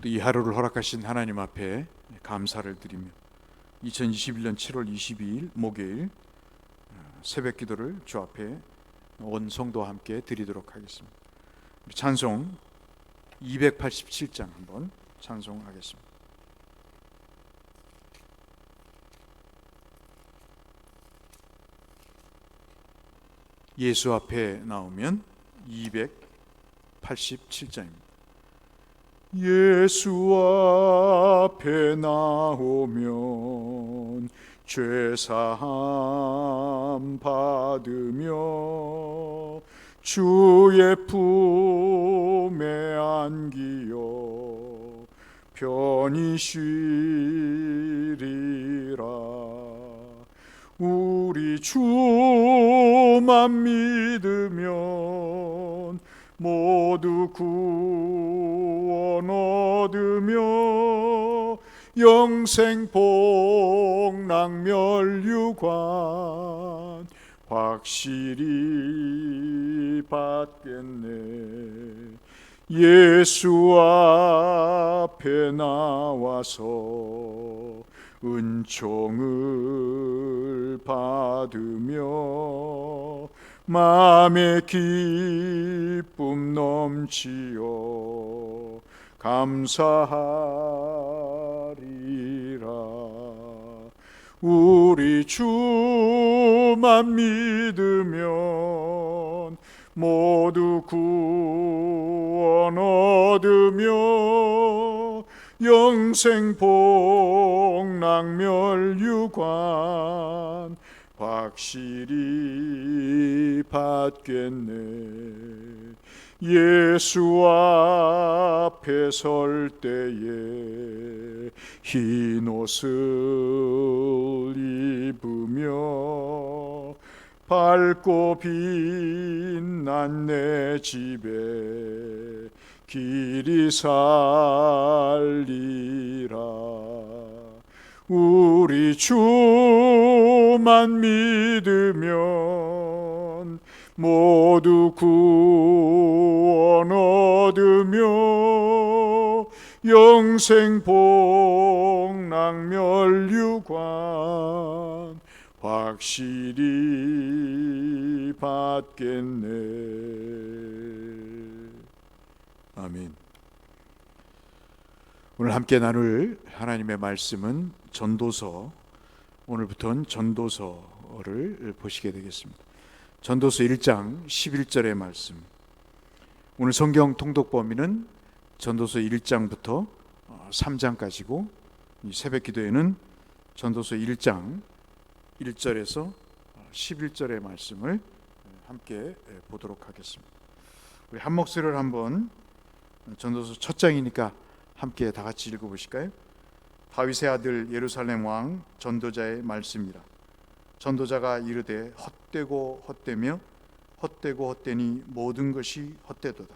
또 이 하루를 허락하신 하나님 앞에 감사를 드리며 2021년 7월 22일 목요일 새벽 기도를 주 앞에 온 성도와 함께 드리도록 하겠습니다. 우리 찬송 287장 한번 찬송하겠습니다. 예수 앞에 나오면 287장입니다. 예수 앞에 나오면 죄사함 받으며 주의 품에 안기어 편히 쉬리라. 우리 주만 믿으면 모두 구원 얻으며 영생 복락 멸류관 확실히 받겠네. 예수 앞에 나와서 은총을 받으며 마음의 기쁨 넘치어 감사하리라. 우리 주만 믿으면 모두 구원 얻으며 영생 복락 멸류관 확실히 받겠네. 예수 앞에 설 때에 흰 옷을 입으며 밝고 빛난 내 집에 길이 살리라. 우리 주만 믿으면 모두 구원 얻으며 영생 복락 멸류관 확실히 받겠네. 아멘. 오늘 함께 나눌 하나님의 말씀은 전도서, 오늘부터는 전도서를 보시게 되겠습니다. 전도서 1장 11절의 말씀. 오늘 성경 통독 범위는 전도서 1장부터 3장까지고 이 새벽 기도에는 전도서 1장 1절에서 11절의 말씀을 함께 보도록 하겠습니다. 우리 한 목소리를 한번 전도서 첫 장이니까 함께 다 같이 읽어보실까요? 다윗의 아들 예루살렘 왕 전도자의 말씀이라. 전도자가 이르되 헛되고 헛되며 헛되고 헛되니 모든 것이 헛되도다.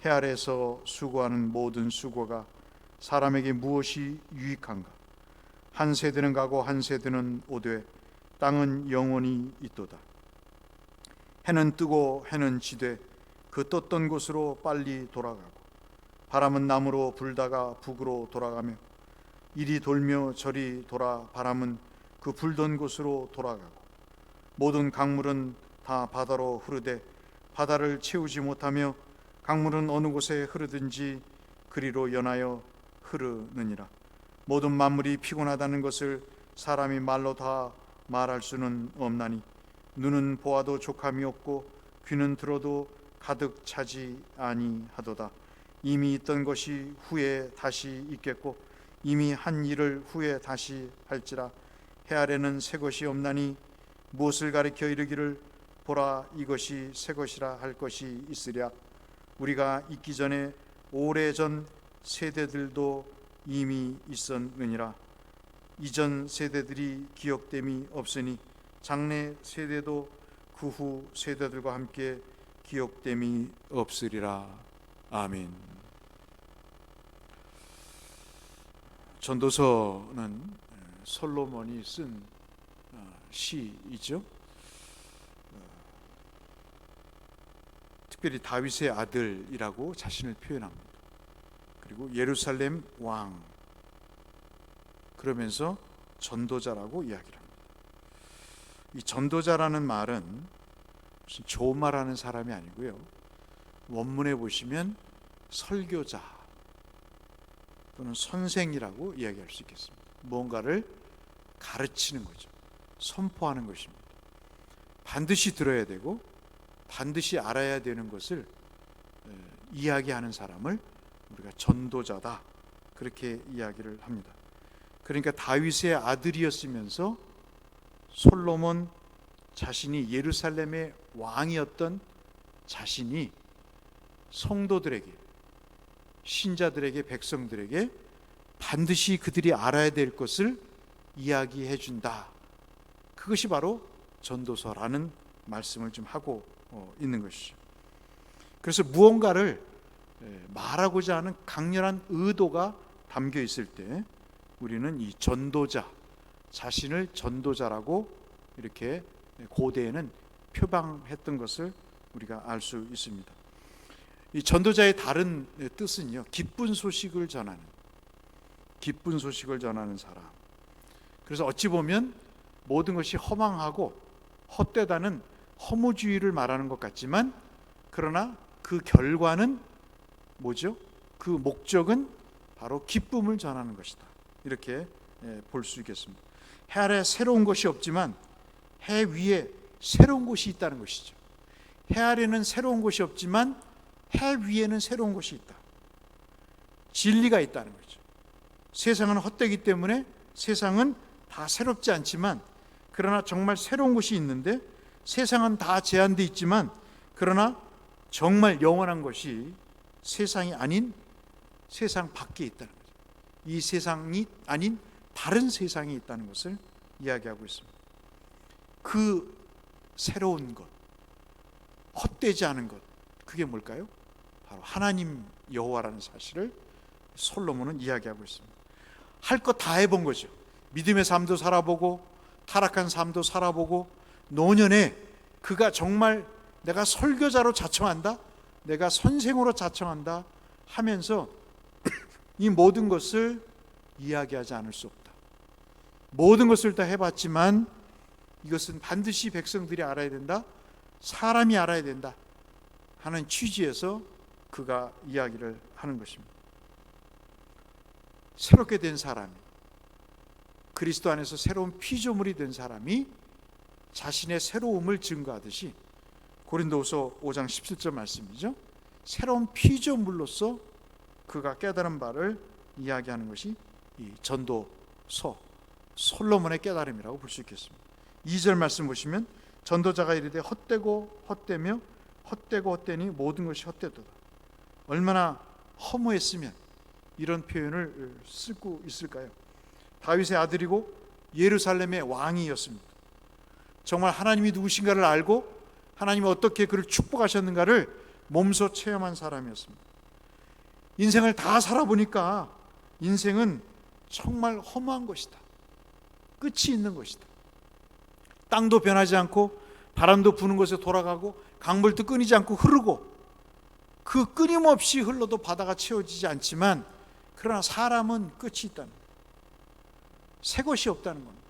해 아래에서 수고하는 모든 수고가 사람에게 무엇이 유익한가? 한 세대는 가고 한 세대는 오되 땅은 영원히 있도다. 해는 뜨고 해는 지되 그 떴던 곳으로 빨리 돌아가고 바람은 남으로 불다가 북으로 돌아가며 이리 돌며 저리 돌아 바람은 그 불던 곳으로 돌아가고 모든 강물은 다 바다로 흐르되 바다를 채우지 못하며 강물은 어느 곳에 흐르든지 그리로 연하여 흐르느니라. 모든 만물이 피곤하다는 것을 사람이 말로 다 말할 수는 없나니 눈은 보아도 족함이 없고 귀는 들어도 가득 차지 아니하도다. 이미 있던 것이 후에 다시 있겠고 이미 한 일을 후에 다시 할지라. 해 아래는 새 것이 없나니 무엇을 가리켜 이르기를 보라 이것이 새 것이라 할 것이 있으랴. 우리가 있기 전에 오래전 세대들도 이미 있었느니라. 이전 세대들이 기억됨이 없으니 장래 세대도 그 후 세대들과 함께 기억됨이 없으리라. 아멘. 전도서는 솔로몬이 쓴 시이죠. 특별히 다윗의 아들이라고 자신을 표현합니다. 그리고 예루살렘 왕, 그러면서 전도자라고 이야기를 합니다. 이 전도자라는 말은 무슨 좋은 말하는 사람이 아니고요, 원문에 보시면 설교자 또는 선생이라고 이야기할 수 있겠습니다. 무언가를 가르치는 거죠. 선포하는 것입니다. 반드시 들어야 되고 반드시 알아야 되는 것을 이야기하는 사람을 우리가 전도자다, 그렇게 이야기를 합니다. 그러니까 다윗의 아들이었으면서 솔로몬 자신이 예루살렘의 왕이었던 자신이 성도들에게, 신자들에게, 백성들에게 반드시 그들이 알아야 될 것을 이야기해 준다. 그것이 바로 전도서라는 말씀을 좀 하고 있는 것이죠. 그래서 무언가를 말하고자 하는 강렬한 의도가 담겨 있을 때 우리는 이 전도자, 자신을 전도자라고 이렇게 고대에는 표방했던 것을 우리가 알 수 있습니다. 이 전도자의 다른 뜻은요, 기쁜 소식을 전하는, 기쁜 소식을 전하는 사람. 그래서 어찌 보면 모든 것이 허망하고 헛되다는 허무주의를 말하는 것 같지만, 그러나 그 결과는 뭐죠? 그 목적은 바로 기쁨을 전하는 것이다, 이렇게 볼 수 있겠습니다. 해 아래 새로운 것이 없지만 해 위에 새로운 곳이 있다는 것이죠. 해 아래는 새로운 곳이 없지만 해 위에는 새로운 곳이 있다. 진리가 있다는 거죠. 세상은 헛되기 때문에 세상은 다 새롭지 않지만, 그러나 정말 새로운 곳이 있는데, 세상은 다 제한되어 있지만 그러나 정말 영원한 것이 세상이 아닌 세상 밖에 있다는 거죠. 이 세상이 아닌 다른 세상이 있다는 것을 이야기하고 있습니다. 그 새로운 것, 헛되지 않은 것, 그게 뭘까요? 바로 하나님 여호와라는 사실을 솔로몬은 이야기하고 있습니다. 할 것 다 해본 거죠. 믿음의 삶도 살아보고 타락한 삶도 살아보고, 노년에 그가 정말 내가 설교자로 자청한다, 내가 선생으로 자청한다 하면서 이 모든 것을 이야기하지 않을 수 없다. 모든 것을 다 해봤지만 이것은 반드시 백성들이 알아야 된다, 사람이 알아야 된다 하는 취지에서 그가 이야기를 하는 것입니다. 새롭게 된 사람이, 그리스도 안에서 새로운 피조물이 된 사람이 자신의 새로움을 증거하듯이, 고린도후서 5장 17절 말씀이죠, 새로운 피조물로서 그가 깨달은 바를 이야기하는 것이 이 전도서 솔로몬의 깨달음이라고 볼 수 있겠습니다. 2절 말씀 보시면 전도자가 이르되 헛되고 헛되며 헛되고 헛되니 모든 것이 헛되도다. 얼마나 허무했으면 이런 표현을 쓰고 있을까요? 다윗의 아들이고 예루살렘의 왕이었습니다. 정말 하나님이 누구신가를 알고 하나님이 어떻게 그를 축복하셨는가를 몸소 체험한 사람이었습니다. 인생을 다 살아보니까 인생은 정말 허무한 것이다, 끝이 있는 것이다. 땅도 변하지 않고 바람도 부는 곳에 돌아가고 강물도 끊이지 않고 흐르고, 그 끊임없이 흘러도 바다가 채워지지 않지만 그러나 사람은 끝이 있다는 거예요. 새 것이 없다는 겁니다.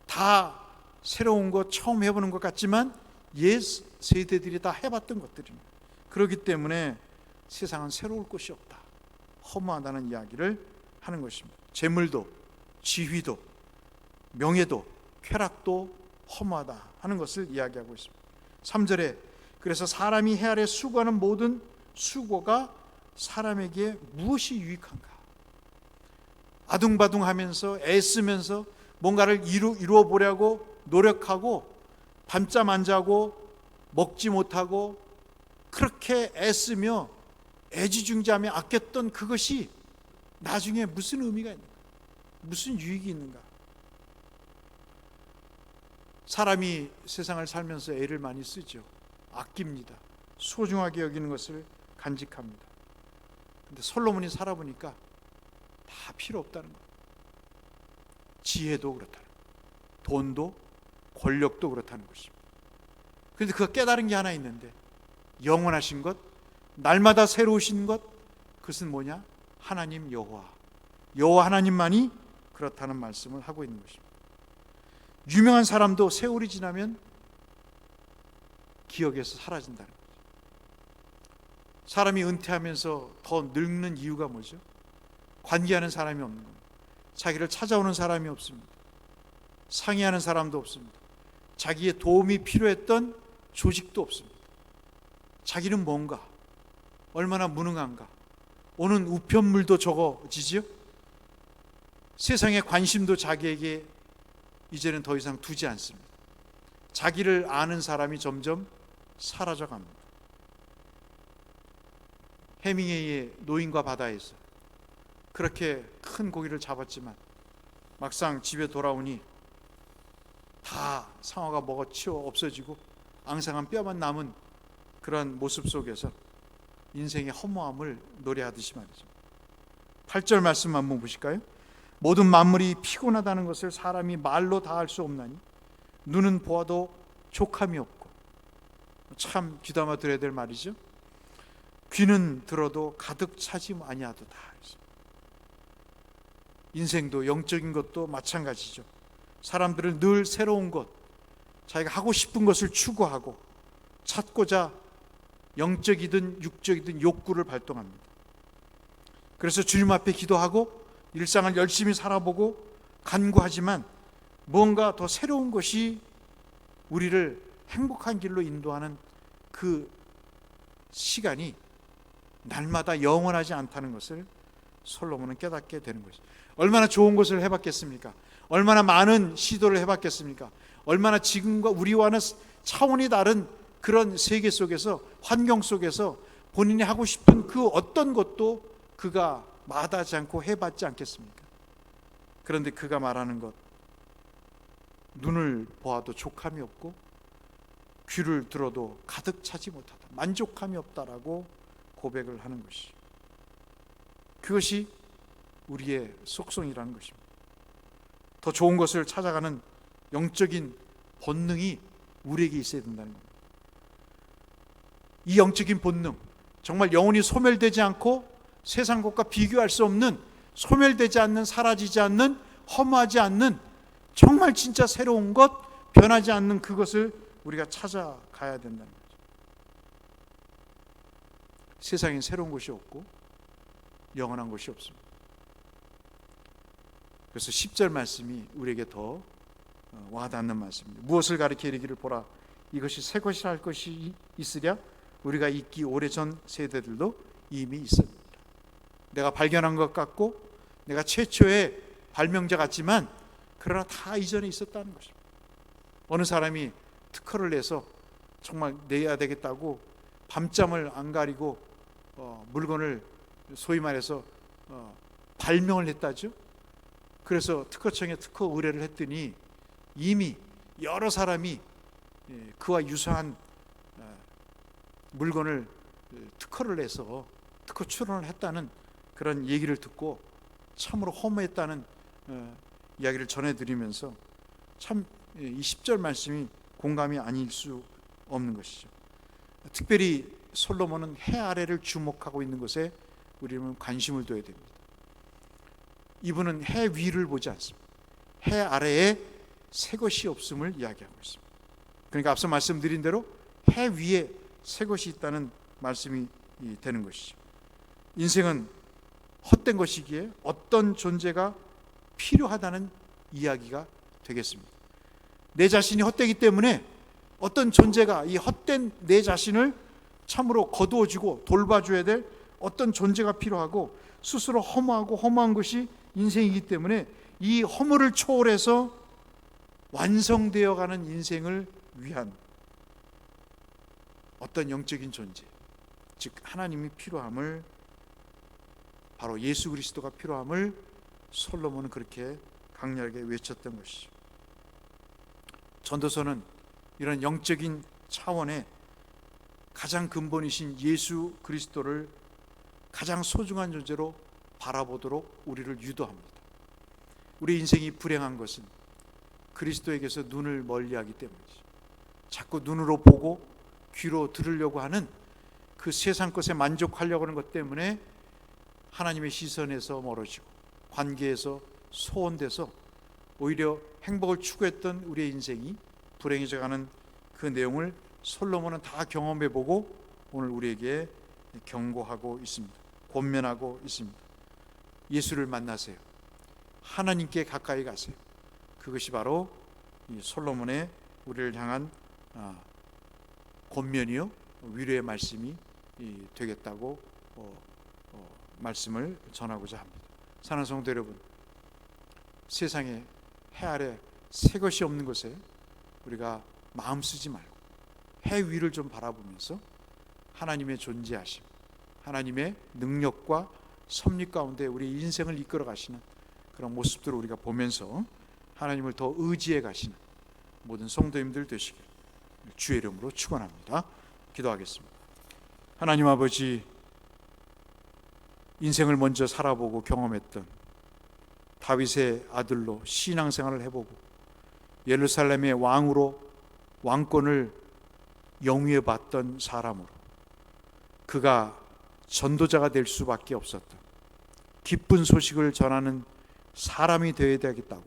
다 새로운 것, 처음 해보는 것 같지만 옛 세대들이 다 해봤던 것들입니다. 그렇기 때문에 세상은 새로울 것이 없다, 허무하다는 이야기를 하는 것입니다. 재물도 지위도 명예도 쾌락도 허무하다 하는 것을 이야기하고 있습니다. 3절에 그래서 사람이 해 아래 수고하는 모든 수고가 사람에게 무엇이 유익한가? 아둥바둥하면서 애쓰면서 뭔가를 이루어 보려고 노력하고 밤잠 안 자고 먹지 못하고 그렇게 애쓰며 애지중지하며 아꼈던 그것이 나중에 무슨 의미가 있는가? 무슨 유익이 있는가? 사람이 세상을 살면서 애를 많이 쓰죠. 아낍니다. 소중하게 여기는 것을 간직합니다. 근데 솔로몬이 살아보니까 다 필요 없다는 거예요. 지혜도 그렇다는 거예요. 돈도 권력도 그렇다는 것입니다. 그런데 그가 깨달은 게 하나 있는데, 영원하신 것, 날마다 새로우신 것, 그것은 뭐냐? 하나님 여호와 하나님만이 그렇다는 말씀을 하고 있는 것입니다. 유명한 사람도 세월이 지나면 기억에서 사라진다는 거죠. 사람이 은퇴하면서 더 늙는 이유가 뭐죠? 관계하는 사람이 없는 겁니다. 자기를 찾아오는 사람이 없습니다. 상의하는 사람도 없습니다. 자기의 도움이 필요했던 조직도 없습니다. 자기는 뭔가, 얼마나 무능한가, 오는 우편물도 적어지지요. 세상의 관심도 자기에게 이제는 더 이상 두지 않습니다. 자기를 아는 사람이 점점 사라져 갑니다. 해밍웨이의 노인과 바다에서 그렇게 큰 고기를 잡았지만 막상 집에 돌아오니 다 상어가 먹어치워 없어지고 앙상한 뼈만 남은 그런 모습 속에서 인생의 허무함을 노래하듯이 말이죠. 8절 말씀 한번 보실까요? 모든 만물이 피곤하다는 것을 사람이 말로 다 할 수 없나니 눈은 보아도 족함이 없고. 참 귀담아 들어야 될 말이죠. 귀는 들어도 가득 차지 아니하도다. 인생도 영적인 것도 마찬가지죠. 사람들은 늘 새로운 것, 자기가 하고 싶은 것을 추구하고 찾고자 영적이든 육적이든 욕구를 발동합니다. 그래서 주님 앞에 기도하고 일상을 열심히 살아보고 간구하지만 무언가 더 새로운 것이 우리를 행복한 길로 인도하는 그 시간이 날마다 영원하지 않다는 것을 솔로몬은 깨닫게 되는 것이죠. 얼마나 좋은 것을 해봤겠습니까? 얼마나 많은 시도를 해봤겠습니까? 얼마나 지금과 우리와는 차원이 다른 그런 세계 속에서, 환경 속에서 본인이 하고 싶은 그 어떤 것도 그가 마다하지 않고 해봤지 않겠습니까? 그런데 그가 말하는 것, 눈을 보아도 족함이 없고 귀를 들어도 가득 차지 못하다, 만족함이 없다라고 고백을 하는 것이죠. 그것이 우리의 속성이라는 것입니다. 더 좋은 것을 찾아가는 영적인 본능이 우리에게 있어야 된다는 겁니다. 이 영적인 본능, 정말 영원히 소멸되지 않고 세상 것과 비교할 수 없는, 소멸되지 않는, 사라지지 않는, 허무하지 않는, 정말 진짜 새로운 것, 변하지 않는 그것을 우리가 찾아가야 된다는 거죠. 세상엔 새로운 것이 없고 영원한 것이 없습니다. 그래서 10절 말씀이 우리에게 더 와닿는 말씀입니다. 무엇을 가리켜 이르기를 보라, 이것이 새 것이라 할 것이 있으랴. 우리가 있기 오래전 세대들도 이미 있습니다. 내가 발견한 것 같고 내가 최초의 발명자 같지만 그러나 다 이전에 있었다는 것입니다. 어느 사람이 특허를 내서 정말 내야 되겠다고 밤잠을 안 가리고 물건을 소위 말해서 발명을 했다죠. 그래서 특허청에 특허 의뢰를 했더니 이미 여러 사람이 그와 유사한 물건을 특허를 내서 특허 출원을 했다는 그런 얘기를 듣고 참으로 허무했다는 이야기를 전해드리면서 참 이 10절 말씀이 공감이 아닐 수 없는 것이죠. 특별히 솔로몬은 해 아래를 주목하고 있는 것에 우리는 관심을 둬야 됩니다. 이분은 해 위를 보지 않습니다. 해 아래에 새 것이 없음을 이야기하고 있습니다. 그러니까 앞서 말씀드린 대로 해 위에 새 것이 있다는 말씀이 되는 것이죠. 인생은 헛된 것이기에 어떤 존재가 필요하다는 이야기가 되겠습니다. 내 자신이 헛되기 때문에 어떤 존재가 이 헛된 내 자신을 참으로 거두어주고 돌봐줘야 될 어떤 존재가 필요하고, 스스로 허무하고 허무한 것이 인생이기 때문에 이 허물을 초월해서 완성되어가는 인생을 위한 어떤 영적인 존재, 즉 하나님이 필요함을, 바로 예수 그리스도가 필요함을 솔로몬은 그렇게 강렬하게 외쳤던 것이죠. 전도서는 이런 영적인 차원의 가장 근본이신 예수 그리스도를 가장 소중한 존재로 바라보도록 우리를 유도합니다. 우리 인생이 불행한 것은 그리스도에게서 눈을 멀리하기 때문이죠. 자꾸 눈으로 보고 귀로 들으려고 하는 그 세상 것에 만족하려고 하는 것 때문에 하나님의 시선에서 멀어지고 관계에서 소원돼서 오히려 행복을 추구했던 우리의 인생이 불행해져가는 그 내용을 솔로몬은 다 경험해보고 오늘 우리에게 경고하고 있습니다. 권면하고 있습니다. 예수를 만나세요. 하나님께 가까이 가세요. 그것이 바로 이 솔로몬의 우리를 향한 권면이요 위로의 말씀이 되겠다고 말씀을 전하고자 합니다. 사랑하는 성도 여러분, 세상에 해 아래 새 것이 없는 것에 우리가 마음 쓰지 말고 해 위를 좀 바라보면서 하나님의 존재하심, 하나님의 능력과 섭리 가운데 우리 인생을 이끌어 가시는 그런 모습들을 우리가 보면서 하나님을 더 의지해 가시는 모든 성도님들 되시길 주의 이름으로 축원합니다. 기도하겠습니다. 하나님 아버지, 인생을 먼저 살아보고 경험했던 다윗의 아들로 신앙생활을 해보고 예루살렘의 왕으로 왕권을 영위해 봤던 사람으로 그가 전도자가 될 수밖에 없었던 기쁜 소식을 전하는 사람이 되어야 되겠다고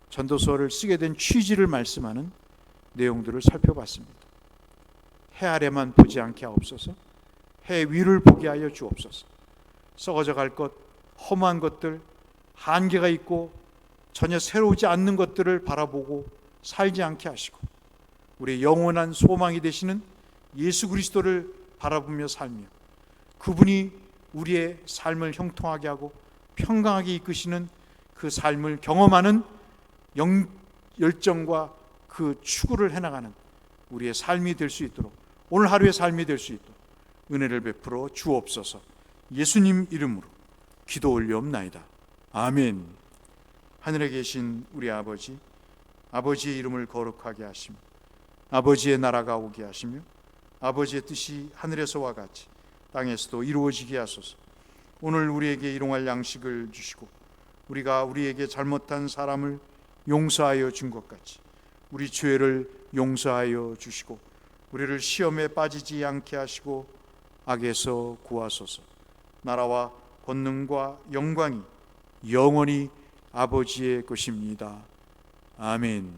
전도서를 쓰게 된 취지를 말씀하는 내용들을 살펴봤습니다. 해 아래만 보지 않게 하옵소서. 해 위를 보게 하여 주옵소서. 썩어져 갈 것, 허무한 것들, 한계가 있고 전혀 새로우지 않는 것들을 바라보고 살지 않게 하시고 우리의 영원한 소망이 되시는 예수 그리스도를 바라보며 살며 그분이 우리의 삶을 형통하게 하고 평강하게 이끄시는 그 삶을 경험하는 열정과 그 추구를 해나가는 우리의 삶이 될 수 있도록, 오늘 하루의 삶이 될 수 있도록 은혜를 베풀어 주옵소서. 예수님 이름으로 기도 올리옵나이다. 아멘. 하늘에 계신 우리 아버지, 아버지의 이름을 거룩하게 하시며 아버지의 나라가 오게 하시며 아버지의 뜻이 하늘에서와 같이 땅에서도 이루어지게 하소서. 오늘 우리에게 일용할 양식을 주시고 우리가 우리에게 잘못한 사람을 용서하여 준 것 같이 우리 죄를 용서하여 주시고 우리를 시험에 빠지지 않게 하시고 악에서 구하소서. 나라와 권능과 영광이 영원히 아버지의 것입니다. 아멘.